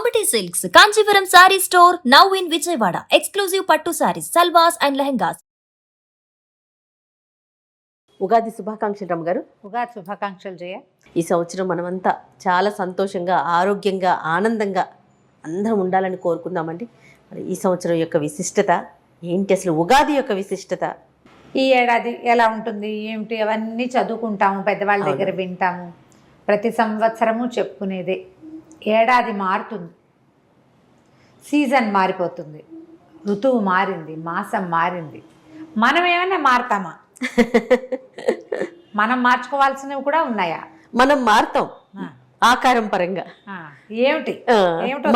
Ambati Silks, Kanchipuram Saree Store, now in Vijayawada. Exclusive Pattu Sarees, Salwas and Lehengas. Ugadi శుభాకాంక్షలు రమ్మగారు. ఉగాది శుభాకాంక్షలు జయ. ఈ సంవత్సరం మనమంతా చాలా సంతోషంగా, ఆరోగ్యంగా, ఆనందంగా అందరం ఉండాలని కోరుకుందామండి. మరి ఈ సంవత్సరం యొక్క విశిష్టత ఏంటి, అసలు ఉగాది యొక్క విశిష్టత? ఈ ఏడాది ఎలా ఉంటుంది ఏమిటి అవన్నీ చదువుకుంటాము, పెద్దవాళ్ళ దగ్గర వింటాము. ప్రతి సంవత్సరము చెప్పుకునేదే. ఏడాది మారుతుంది, సీజన్ మారిపోతుంది, ఋతువు మారింది, మాసం మారింది. మనం ఏమైనా మారుతామా? మనం మార్చుకోవాల్సినవి కూడా ఉన్నాయా? మనం మారుతాం ఆకారం పరంగా. ఏమిటి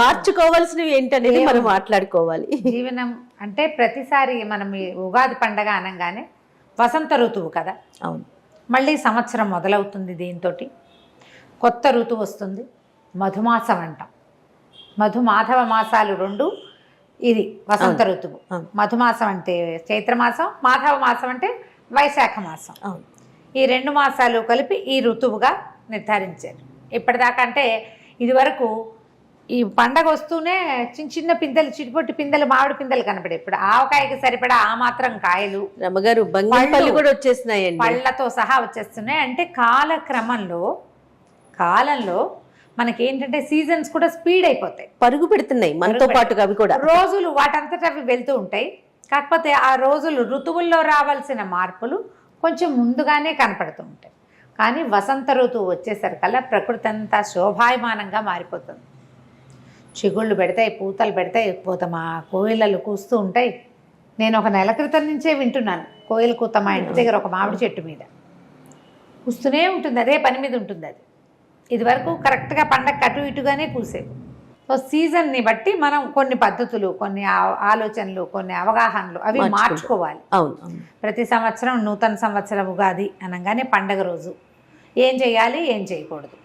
మార్చుకోవాల్సినవి ఏంటనేది మనం మాట్లాడుకోవాలి. జీవనం అంటే ప్రతిసారి మనం ఈ ఉగాది పండగ అనగానే వసంత ఋతువు కదా. అవును. మళ్ళీ సంవత్సరం మొదలవుతుంది, దీంతో కొత్త ఋతువు వస్తుంది. మధుమాసం అంటాం. మధుమాధవ మాసాలు రెండు. ఇది వసంత ఋతువు. మధుమాసం అంటే చైత్రమాసం, మాధవ మాసం అంటే వైశాఖ మాసం. ఈ రెండు మాసాలు కలిపి ఈ ఋతువుగా నిర్ధారించారు. ఇప్పటిదాకా అంటే ఇదివరకు ఈ పండగ వస్తూనే చిన్న చిన్న పిందెలు, చిటిపొట్టి పిందెలు, మామిడి పిందెలు కనపడే. ఇప్పుడు ఆవకాయకి సరిపడా ఆ మాత్రం కాయలు, రమ్మగారు బంగాళపల్లి కూడా వచ్చేస్తున్నాయండి, పళ్ళతో సహా వచ్చేస్తున్నాయి. అంటే కాలంలో మనకేంటంటే సీజన్స్ కూడా స్పీడ్ అయిపోతాయి, పరుగు పెడుతున్నాయి మనతో పాటుగా. అవి కూడా రోజులు వాటంతటా అవి వెళ్తూ ఉంటాయి. కాకపోతే ఆ రోజులు ఋతువుల్లో రావాల్సిన మార్పులు కొంచెం ముందుగానే కనపడుతూ ఉంటాయి. కానీ వసంత ఋతువు వచ్చేసరికల్లా ప్రకృతి అంతా శోభాయమానంగా మారిపోతుంది. చిగుళ్ళు పెడతాయి, పూతలు పెడతాయి, పోతమా కోయిలలు కూస్తూ ఉంటాయి. నేను ఒక నెల క్రితం నుంచే వింటున్నాను కోయిల కూత. మా ఇంటి దగ్గర ఒక మామిడి చెట్టు మీద కూస్తూనే ఉంటుంది, అదే పని మీద ఉంటుంది అది. ఇదివరకు కరెక్ట్గా పండగ అటు ఇటుగానే కూసేది. సో సీజన్ని బట్టి మనం కొన్ని పద్ధతులు, కొన్ని ఆలోచనలు, కొన్ని అవగాహనలు అవి మార్చుకోవాలి. ప్రతి సంవత్సరం నూతన సంవత్సరం ఉగాది అనగానే పండగ రోజు ఏం చేయాలి, ఏం చేయకూడదు.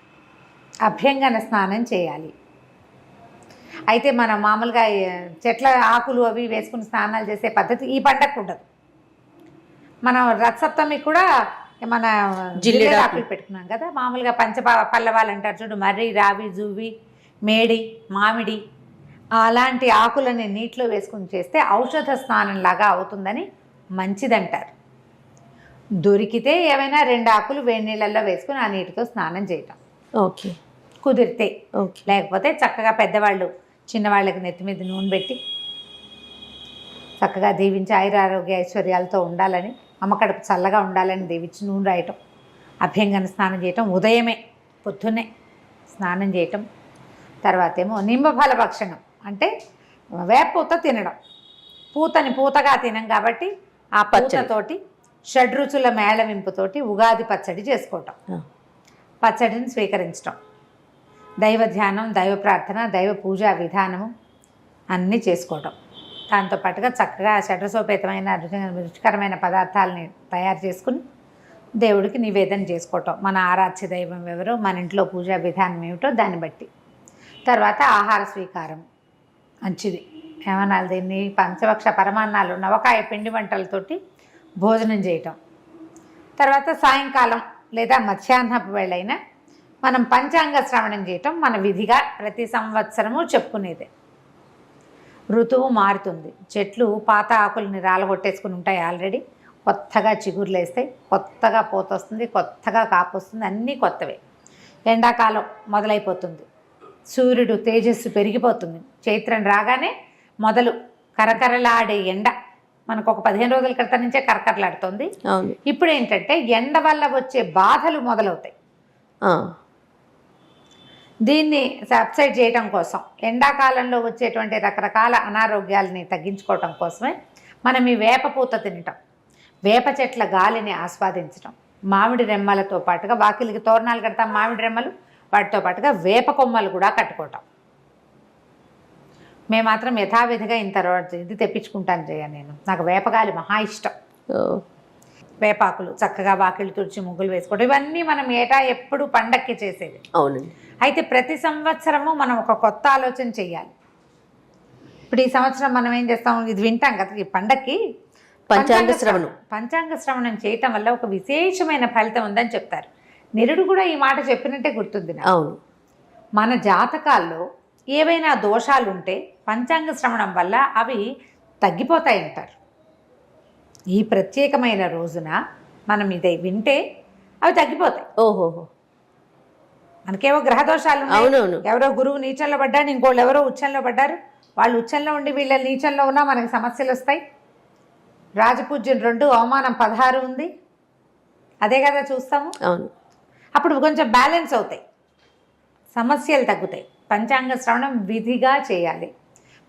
అభ్యంగన స్నానం చేయాలి. అయితే మనం మామూలుగా చెట్ల ఆకులు అవి వేసుకుని స్నానాలు చేసే పద్ధతి ఈ పండగకు ఉండదు. మనం రథసప్తమి కూడా మన జిల్లేడు ఆకులు పెట్టుకున్నాం కదా. మామూలుగా పల్లవాలు అంటారు చూడు, మర్రి, రావి, జువ్వి, మేడి, మామిడి అలాంటి ఆకులని నీటిలో వేసుకుని చేస్తే ఔషధ స్నానంలాగా అవుతుందని మంచిదంటారు. దొరికితే ఏమైనా 2 ఆకులు వేడి నీళ్ళల్లో వేసుకుని ఆ నీటితో స్నానం చేయటం ఓకే, కుదిరితే. లేకపోతే చక్కగా పెద్దవాళ్ళు చిన్నవాళ్ళకి నెత్తి మీద నూనె పెట్టి చక్కగా దీవించి ఆయురారోగ్య ఐశ్వర్యాలతో ఉండాలని, అమ్మకడుపు చల్లగా ఉండాలని దీవించి నూనె రాయటం, అభ్యంగన స్నానం చేయటం, ఉదయమే పొద్దున్నే స్నానం చేయటం. తర్వాత ఏమో నింబఫల భక్షణం అంటే వేపూత తినడం. పూతని పూతగా తినం కాబట్టి ఆ పూతతోటి షడ్రుచుల మేళవింపుతోటి ఉగాది పచ్చడి చేసుకోవటం, పచ్చడిని స్వీకరించటం, దైవ ధ్యానం, దైవ ప్రార్థన, దైవ పూజా విధానము అన్నీ చేసుకోవటం. దాంతోపాటుగా చక్కగా షడ్రసోపేతమైన రుచికరమైన పదార్థాలని తయారు చేసుకుని దేవుడికి నివేదన చేసుకోవటం. మన ఆరాధ్య దైవం ఎవరో, మన ఇంట్లో పూజా విధానం ఏమిటో దాన్ని బట్టి. తర్వాత ఆహార స్వీకారం మంచిది. ఏమనాలి దీన్ని, పంచభక్ష పరమాన్నాలు, నవకాయ పిండి వంటలతోటి భోజనం చేయటం. తర్వాత సాయంకాలం లేదా మధ్యాహ్నపు వేళైనా మనం పంచాంగ శ్రవణం చేయటం మన విధిగా ప్రతి సంవత్సరము చెప్పుకునేదే. ఋతువు మారుతుంది, చెట్లు పాత ఆకుల్ని రాలగొట్టేసుకుని ఉంటాయి ఆల్రెడీ, కొత్తగా చిగుర్లు వేస్తాయి, కొత్తగా పూత వస్తుంది, కొత్తగా కాపు వస్తుంది, అన్నీ కొత్తవే. ఎండాకాలం మొదలైపోతుంది, సూర్యుడు తేజస్సు పెరిగిపోతుంది. చైత్రం రాగానే మొదలు కరకరలాడే ఎండ మనకు ఒక 15 రోజుల క్రితం నుంచే కరకరలాడుతుంది. ఇప్పుడు ఏంటంటే ఎండ వల్ల వచ్చే బాధలు మొదలవుతాయి. దీన్ని సబ్సైడ్ చేయడం కోసం, ఎండాకాలంలో వచ్చేటువంటి రకరకాల అనారోగ్యాలని తగ్గించుకోవటం కోసమే మనం ఈ వేప పూత తినటం, వేప చెట్ల గాలిని ఆస్వాదించటం, మామిడి రెమ్మలతో పాటుగా వాకిలికి తోరణాలు కడతాం, మామిడి రెమ్మలు, వాటితో పాటుగా వేప కొమ్మలు కూడా కట్టుకోవటం. మేము మాత్రం యథావిధిగా ఇంత ఇది తెప్పించుకుంటాను జయ. నాకు వేపగాలి మహా ఇష్టం. వేపాకులు చక్కగా వాకిళ్ళు తుడిచి ముగ్గులు వేసుకోవడం, ఇవన్నీ మనం ఏటా ఎప్పుడు పండక్కి చేసేది. అవునండి. అయితే ప్రతి సంవత్సరము మనం ఒక కొత్త ఆలోచన చెయ్యాలి. ఇప్పుడు ఈ సంవత్సరం మనం ఏం చేస్తాం, ఇది వింటాం కదా ఈ పండక్కి, పంచాంగ శ్రవణం చేయటం వల్ల ఒక విశేషమైన ఫలితం ఉందని చెప్తారు. నిరుడు కూడా ఈ మాట చెప్పినట్టే గుర్తుంది. అవును. మన జాతకాల్లో ఏవైనా దోషాలు ఉంటే పంచాంగ శ్రవణం వల్ల అవి తగ్గిపోతాయి అంటారు. ఈ ప్రత్యేకమైన రోజున మనం ఇది వింటే అవి తగ్గిపోతాయి. ఓహోహో. మనకేవో గ్రహ దోషాలు ఉన్నాయి. అవునవును. ఎవరో గురువు నీచంలో పడ్డాడు, ఇంకోళ్ళు ఎవరో ఉచ్చంలో పడ్డారు. వాళ్ళు ఉచ్చంలో ఉండి వీళ్ళ నీచంలో ఉన్నా మనకి సమస్యలు వస్తాయి. రాజపూజ్యం 2, అవమానం 16 ఉంది. అదే కదా చూస్తాము. అవును. అప్పుడు కొంచెం బ్యాలెన్స్ అవుతాయి, సమస్యలు తగ్గుతాయి. పంచాంగ శ్రవణం విధిగా చేయాలి.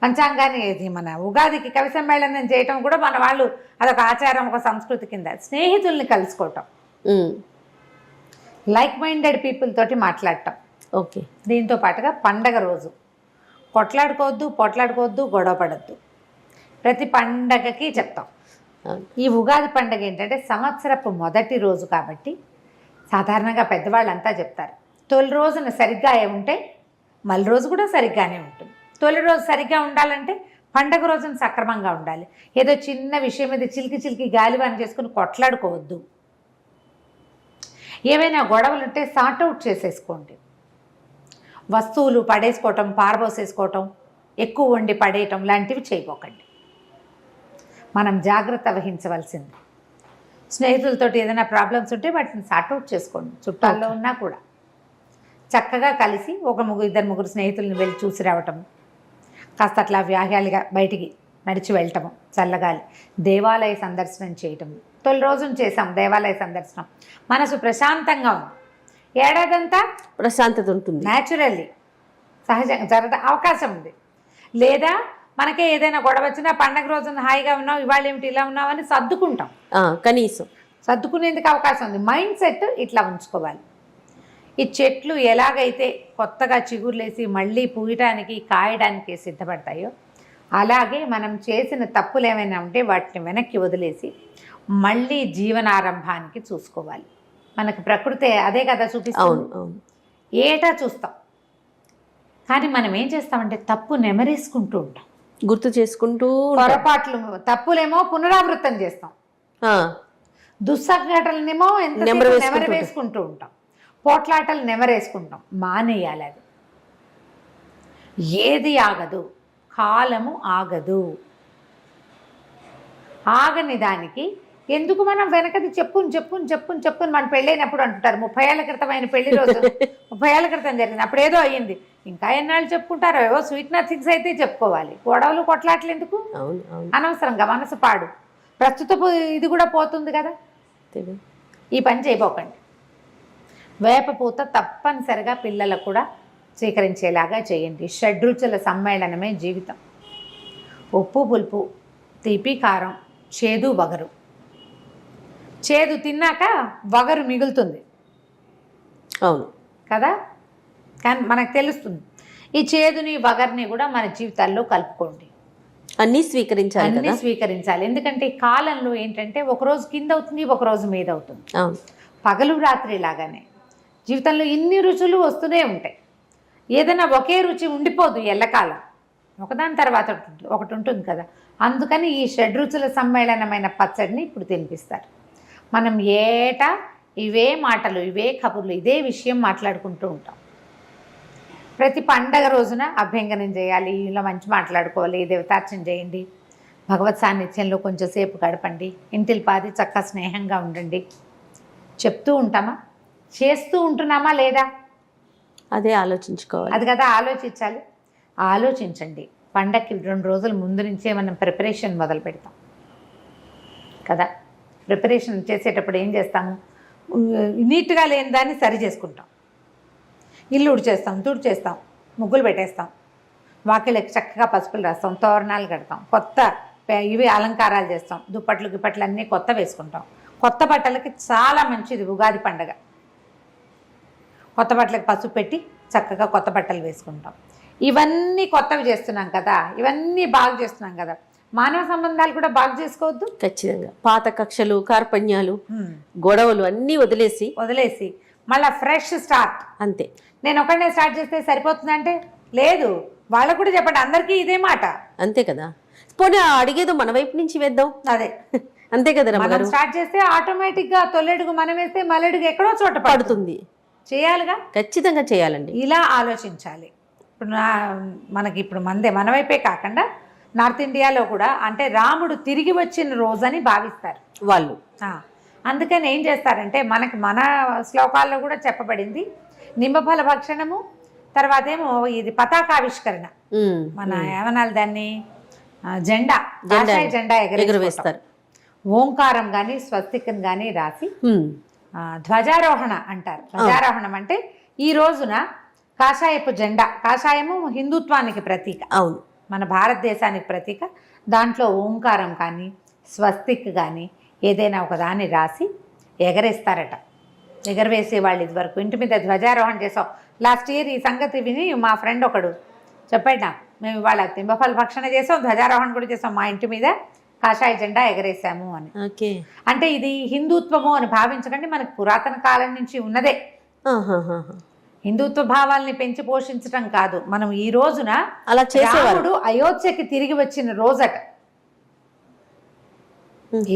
పంచాంగాన్ని ఇది మన ఉగాదికి కవి సమ్మేళనం చేయటం కూడా మన వాళ్ళు అదొక ఆచారం, ఒక సంస్కృతి కింద. స్నేహితుల్ని కలుసుకోవటం, లైక్ మైండెడ్ పీపుల్ తోటి మాట్లాడటం. ఓకే. దీంతో పాటుగా పండగ రోజు పోట్లాడుకోవద్దు, గొడవ పడద్దు. ప్రతి పండగకి చెప్తాం. ఈ ఉగాది పండగ ఏంటంటే సంవత్సరపు మొదటి రోజు కాబట్టి సాధారణంగా పెద్దవాళ్ళంతా చెప్తారు, తొలి రోజున సరిగ్గా ఉంటే మళ్ళీ రోజు కూడా సరిగ్గానే ఉంటుంది. తొలి రోజు సరిగ్గా ఉండాలంటే పండగ రోజున సక్రమంగా ఉండాలి. ఏదో చిన్న విషయం మీద చిలికి గాలివాన చేసుకుని కొట్లాడుకోవద్దు. ఏవైనా గొడవలు ఉంటే సార్ట్అవుట్ చేసేసుకోండి. వస్తువులు పడేసుకోవటం, పారబోసేసుకోవటం, ఎక్కువ వండి పడేయటం లాంటివి చేయబోకండి. మనం జాగ్రత్త వహించవలసింది. స్నేహితులతోటి ఏదైనా ప్రాబ్లమ్స్ ఉంటే వాటిని సార్ట్అవుట్ చేసుకోండి. చుట్టాల్లో ఉన్నా కూడా చక్కగా కలిసి ఒక 2-3 స్నేహితులను వెళ్ళి చూసి రావటం, కాస్త అట్లా వ్యాహ్యాలుగా బయటికి నడిచి వెళ్ళటము, చల్లగాలి, దేవాలయ సందర్శనం చేయటము. తొలి రోజున చేసాం దేవాలయ సందర్శనం, మనసు ప్రశాంతంగా ఉంది. ఏడాదంతా ప్రశాంతత ఉంటుంది. న్యాచురల్లీ సహజంగా జరగ అవకాశం ఉంది. లేదా మనకే ఏదైనా గొడవ వచ్చినా పండగ రోజున హాయిగా ఉన్నాం, ఇవాళ ఏమిటి ఇలా ఉన్నాం అని సర్దుకుంటాం. కనీసం సర్దుకునేందుకు అవకాశం ఉంది. మైండ్ సెట్ ఇట్లా ఉంచుకోవాలి. ఈ చెట్లు ఎలాగైతే కొత్తగా చిగుర్లేసి మళ్ళీ పూయటానికి కాయడానికి సిద్ధపడతాయో అలాగే మనం చేసిన తప్పులు ఏమైనా ఉంటే వాటిని వెనక్కి వదిలేసి మళ్ళీ జీవనారంభానికి చూసుకోవాలి. మనకు ప్రకృతి అదే కదా చూపిస్తుంది. ఏటా చూస్తాం, కానీ మనం ఏం చేస్తామంటే తప్పు నెమరేసుకుంటూ ఉంటాం, గుర్తు చేసుకుంటూ. పొరపాట్లు తప్పులేమో పునరావృతం చేస్తాం, దుస్సంఘటనలేమో ఎంత నెమరేసుకుంటూ ఉంటాం, పోట్లాటలు నెమరేసుకుంటాం. మానేయాలి. అది ఏది ఆగదు, కాలము ఆగదు. ఆగని దానికి ఎందుకు మనం వెనకది చెప్పుని మనం పెళ్ళైనప్పుడు అంటుంటారు 30 ఏళ్ల క్రితమైన పెళ్లి రోజు 30 ఏళ్ల క్రితం జరిగింది, అప్పుడు ఏదో అయ్యింది, ఇంకా ఎన్నాళ్ళు చెప్పుకుంటారో. ఏవో స్వీట్ నథింగ్స్ అయితే చెప్పుకోవాలి. గొడవలు కొట్లాటలు ఎందుకు అనవసరంగా, మనసు పాడు. ప్రస్తుతపు ఇది కూడా పోతుంది కదా. ఈ పని చేయబోకండి. వేపపూత తప్పనిసరిగా పిల్లలకు కూడా స్వీకరించేలాగా చేయండి. షడ్రుచుల సమ్మేళనమే జీవితం. ఉప్పు పులుపు, తీపి కారం, చేదు వగరు. చేదు తిన్నాక వగరు మిగులుతుంది. అవును కదా, కానీ మనకు తెలుస్తుంది. ఈ చేదుని వగర్ని కూడా మన జీవితాల్లో కలుపుకోండి. అన్నీ స్వీకరించాలి. ఎందుకంటే ఈ కాలంలో ఏంటంటే ఒకరోజు కింద అవుతుంది, ఒకరోజు మీద అవుతుంది. పగలు రాత్రి లాగానే జీవితంలో ఇన్ని రుచులు వస్తూనే ఉంటాయి. ఏదైనా ఒకే రుచి ఉండిపోదు ఎల్లకాలం, ఒకదాని తర్వాత ఒకటి ఉంటుంది కదా. అందుకని ఈ షడ్రుచుల సమ్మేళనమైన పచ్చడిని ఇప్పుడు తినిపిస్తారు. మనం ఏటా ఇవే మాటలు, ఇవే కబుర్లు, ఇదే విషయం మాట్లాడుకుంటూ ఉంటాం. ప్రతి పండగ రోజున అభ్యంగనం చేయాలి, ఇలా మంచి మాట్లాడుకోవాలి, దేవతార్చన చేయండి, భగవత్ సాన్నిధ్యంలో కొంచెంసేపు గడపండి, ఇంటిల్పాది చక్కగా స్నేహంగా ఉండండి. చెప్తూ ఉంటామా, చేస్తూ ఉంటున్నామా లేదా, అదే ఆలోచించుకోవాలి. అది కదా ఆలోచించాలి. ఆలోచించండి. పండగకి 2 రోజుల ముందు నుంచే మనం ప్రిపరేషన్ మొదలు పెడతాం కదా. ప్రిపరేషన్ చేసేటప్పుడు ఏం చేస్తాము, నీట్గా లేని దాన్ని సరి చేసుకుంటాం. ఇల్లు ఉడిచేస్తాం, తుడిచేస్తాం, ముగ్గులు పెట్టేస్తాం, వాకిళ్ళకి చక్కగా పసుపులు రాస్తాం, తోరణాలు కడతాం, కొత్త ఇవి అలంకారాలు చేస్తాం, దుప్పట్లు గిప్పట్లు అన్నీ కొత్త వేసుకుంటాం. కొత్త బట్టలకి చాలా మంచిది ఉగాది పండగ. కొత్త బట్టలకి పసుపు పెట్టి చక్కగా కొత్త బట్టలు వేసుకుంటాం. ఇవన్నీ కొత్తవి చేస్తున్నాం కదా, ఇవన్నీ బాగు చేస్తున్నాం కదా. మానవ సంబంధాలు కూడా బాగు చేసుకోవద్దు. ఖచ్చితంగా పాత కక్షలు, కార్పణ్యాలు, గొడవలు అన్నీ వదిలేసి మళ్ళీ ఫ్రెష్ స్టార్ట్. అంతే. నేను ఒకనే స్టార్ట్ చేస్తే సరిపోతుందంటే లేదు, వాళ్ళకు కూడా చెప్పండి. అందరికీ ఇదే మాట. అంతే కదా. పోనీ అడిగేదో మన వైపు నుంచి వేద్దాం. అదే అంతే కదా. మనం స్టార్ట్ చేస్తే ఆటోమేటిక్గా తొలెడుగు మనం వేస్తే మల్లెడుగు ఎక్కడో చోట పడుతుంది. చేయాలిగా, ఖచ్చితంగా చేయాలండి. ఇలా ఆలోచించాలి. ఇప్పుడు మనకి ఇప్పుడు మన వైపే కాకుండా నార్త్ ఇండియాలో కూడా అంటే రాముడు తిరిగి వచ్చిన రోజని భావిస్తారు వాళ్ళు. అందుకని ఏం చేస్తారంటే మన శ్లోకాల్లో కూడా చెప్పబడింది నింబఫల భక్షణము, తర్వాత ఏమో ఇది పతాకావిష్కరణ, మన ఏమనాలి దాన్ని జెండా ఎగరవేస్తారు. ఓంకారం కానీ స్వస్తికం కానీ రాసి ధ్వజారోహణ అంటారు. ధ్వజారోహణం అంటే ఈ రోజున కాషాయపు జెండా, కాషాయము హిందుత్వానికి ప్రతీక, అవును, మన భారతదేశానికి ప్రతీక. దాంట్లో ఓంకారం కానీ స్వస్తిక్ కానీ ఏదైనా ఒక దాన్ని రాసి ఎగరేస్తారట. ఎగరవేసే వాళ్ళు ఇదివరకు ఇంటి మీద ధ్వజారోహణ చేసాం. లాస్ట్ ఇయర్ ఈ సంగతి విని మా ఫ్రెండ్ ఒకడు చెప్పాడు నాకు, మేము ఇవాళ నింబఫల భక్షణ చేసాం, ధ్వజారోహణ కూడా చేసాం, మా ఇంటి మీద కాషాయ జెండా ఎగరేసాము అని. అంటే ఇది హిందుత్వము అని భావించకండి, మనకు పురాతన కాలం నుంచి ఉన్నదే. హిందుత్వ భావాల్ని పెంచి పోషించడం కాదు, మనం ఈ రోజున అలా రాముడు అయోధ్యకి తిరిగి వచ్చిన రోజట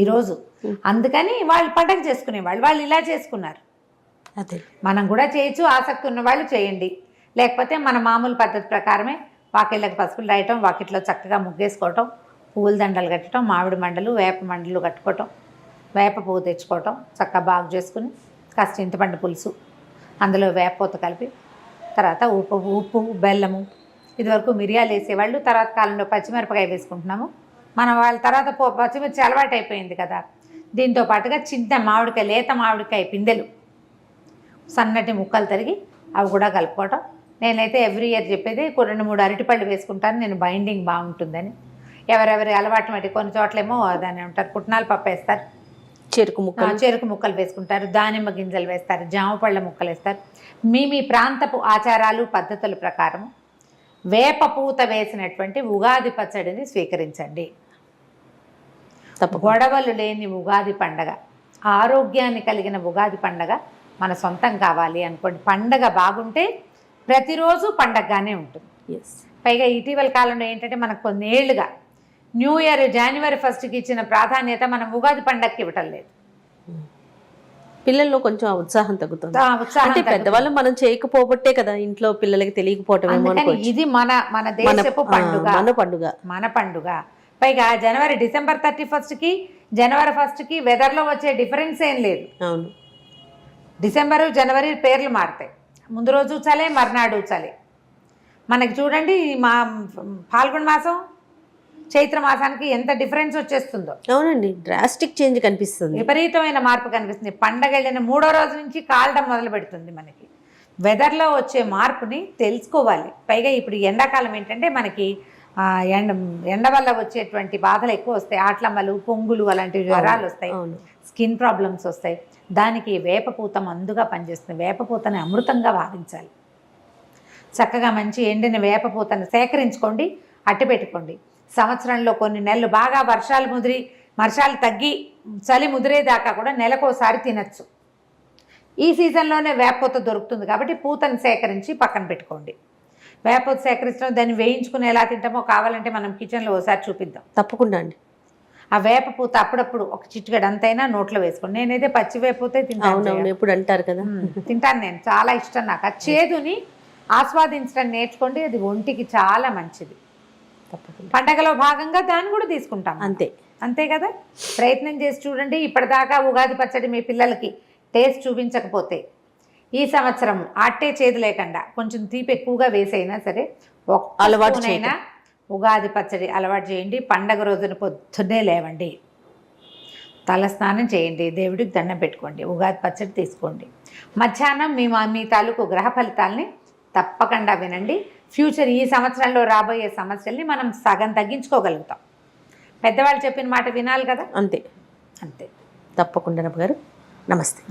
ఈ రోజు. అందుకని వాళ్ళు పండగ చేసుకునేవాళ్ళు, వాళ్ళు ఇలా చేసుకున్నారు. అదే మనం కూడా చేయొచ్చు, ఆసక్తి ఉన్న వాళ్ళు చేయండి. లేకపోతే మన మామూలు పద్ధతి ప్రకారమే వాకిళ్ళకి పసుపులు రాయటం, వాకిట్లో చక్కగా ముగ్గేసుకోవటం, పువ్వుల దండలు కట్టడం, మామిడి మండలు వేప మండలు కట్టుకోవటం, వేప పువ్వు తెచ్చుకోవటం, చక్కగా బాగు చేసుకుని కాస్త చింతపండు పులుసు, అందులో వేపపోత కలిపి, తర్వాత ఉప్పు బెల్లము, ఇదివరకు మిరియాలు వేసేవాళ్ళు, తర్వాత కాలంలో పచ్చిమిరపకాయ వేసుకుంటున్నాము మనం. వాళ్ళ తర్వాత పచ్చిమిర్చి అలవాటు అయిపోయింది కదా. దీంతో పాటుగా చిన్న మామిడికాయ, లేత మామిడికాయ పిందెలు సన్నటి ముక్కలు తరిగి అవి కూడా కలుపుకోవటం. నేనైతే ఎవ్రీ ఇయర్ చెప్పేది 2-3 అరటిపళ్ళు వేసుకుంటాను, నేను బైండింగ్ బాగుంటుందని. ఎవరెవరి అలవాటు మట్టి, కొన్ని చోట్లేమో దాన్ని ఉంటారు పుట్నాల పప్పు వేస్తారు, చెరుకు ముక్కలు వేసుకుంటారు, దానిమ్మ గింజలు వేస్తారు, జామ పళ్ళ ముక్కలు వేస్తారు. మీ ప్రాంతపు ఆచారాలు పద్ధతుల ప్రకారం వేప పూత వేసినటువంటి ఉగాది పచ్చడిని స్వీకరించండి. గొడవలు లేని ఉగాది పండగ, ఆరోగ్యాన్ని కలిగిన ఉగాది పండగ మన సొంతం కావాలి అనుకోండి. పండగ బాగుంటే ప్రతిరోజు పండగగానే ఉంటుంది. పైగా ఇటీవల కాలంలో ఏంటంటే మనకు కొన్నేళ్లుగా న్యూ ఇయర్ జనవరి 1కి ఇచ్చిన ప్రాధాన్యత మనం ఉగాది పండగకి ఇవ్వటం లేదు. పిల్లల్లో కొంచెం ఉత్సాహం తగ్గుతుంది. అంటే పెద్దవాళ్ళు మనం చేయకపోబట్టే కదా ఇంట్లో పిల్లలకి తెలియకపోవటం. ఇది మన దేశపు పండుగ, మన పండుగ. పైగా డిసెంబర్ 31కి జనవరి 1కి వెదర్లో వచ్చే డిఫరెన్స్ ఏం లేదు. అవును, డిసెంబరు జనవరి పేర్లు మారుతాయి, ముందు రోజు చలే మర్నాడు చలే. మనకి చూడండి మా ఫాల్గుణ మాసం చైత్ర మాసానికి ఎంత డిఫరెన్స్ వచ్చేస్తుందో. అవునండి, డ్రాస్టిక్ చేంజ్ కనిపిస్తుంది, విపరీతమైన మార్పు కనిపిస్తుంది. పండగ వెళ్ళిన 3వ రోజు నుంచి కాలడం మొదలు పెడుతుంది. మనకి వెదర్లో వచ్చే మార్పుని తెలుసుకోవాలి. పైగా ఇప్పుడు ఎండాకాలం ఏంటంటే మనకి ఎండ వల్ల వచ్చేటువంటి బాధలు ఎక్కువ వస్తాయి, ఆట్లమ్మలు, పొంగులు, అలాంటి జ్వరాలు వస్తాయి, స్కిన్ ప్రాబ్లమ్స్ వస్తాయి. దానికి వేపపూత మందుగా పనిచేస్తుంది. వేపపూతని అమృతంగా భావించాలి. చక్కగా మంచి ఎండిన వేపపూతను సేకరించుకోండి, అట్టి పెట్టుకోండి. సంవత్సరంలో కొన్ని నెలలు బాగా వర్షాలు తగ్గి చలి ముదిరేదాకా కూడా నెలకోసారి తినచ్చు. ఈ సీజన్లోనే వేపపూత దొరుకుతుంది కాబట్టి పూతను సేకరించి పక్కన పెట్టుకోండి. వేపపూత సేకరించడం, దాన్ని వేయించుకుని ఎలా తింటామో కావాలంటే మనం కిచెన్లో ఒకసారి చూపిద్దాం. తప్పకుండా అండి. ఆ వేపపూత అప్పుడప్పుడు ఒక చిటికెడు అంతైనా నోట్లో వేసుకోండి. నేనైతే పచ్చి వేపూతే తింటాను. ఎప్పుడు అంటారు కదా, తింటాను నేను, చాలా ఇష్టం నాకు. ఆ చేదుని ఆస్వాదించడం నేర్చుకోండి, అది ఒంటికి చాలా మంచిది. పండగలో భాగంగా దాన్ని కూడా తీసుకుంటాం. అంతే కదా, ప్రయత్నం చేసి చూడండి. ఇప్పటిదాకా ఉగాది పచ్చడి మీ పిల్లలకి టేస్ట్ చూపించకపోతే ఈ సంవత్సరం అట్టే చేదు లేకుండా కొంచెం తీపి ఎక్కువగా వేసైనా సరే అలవాటునైనా ఉగాది పచ్చడి అలవాటు చేయండి. పండగ రోజున పొద్దున్నే లేవండి, తల స్నానం చేయండి, దేవుడికి దండం పెట్టుకోండి, ఉగాది పచ్చడి తీసుకోండి. మధ్యాహ్నం మీ తాలూకు గ్రహ ఫలితాలని తప్పకుండా వినండి. ఫ్యూచర్ ఈ సంవత్సరంలో రాబోయే సమస్యల్ని మనం సగం తగ్గించుకోగలుగుతాం. పెద్దవాళ్ళు చెప్పిన మాట వినాలి కదా. అంతే. తప్పకుండా గారు. నమస్తే.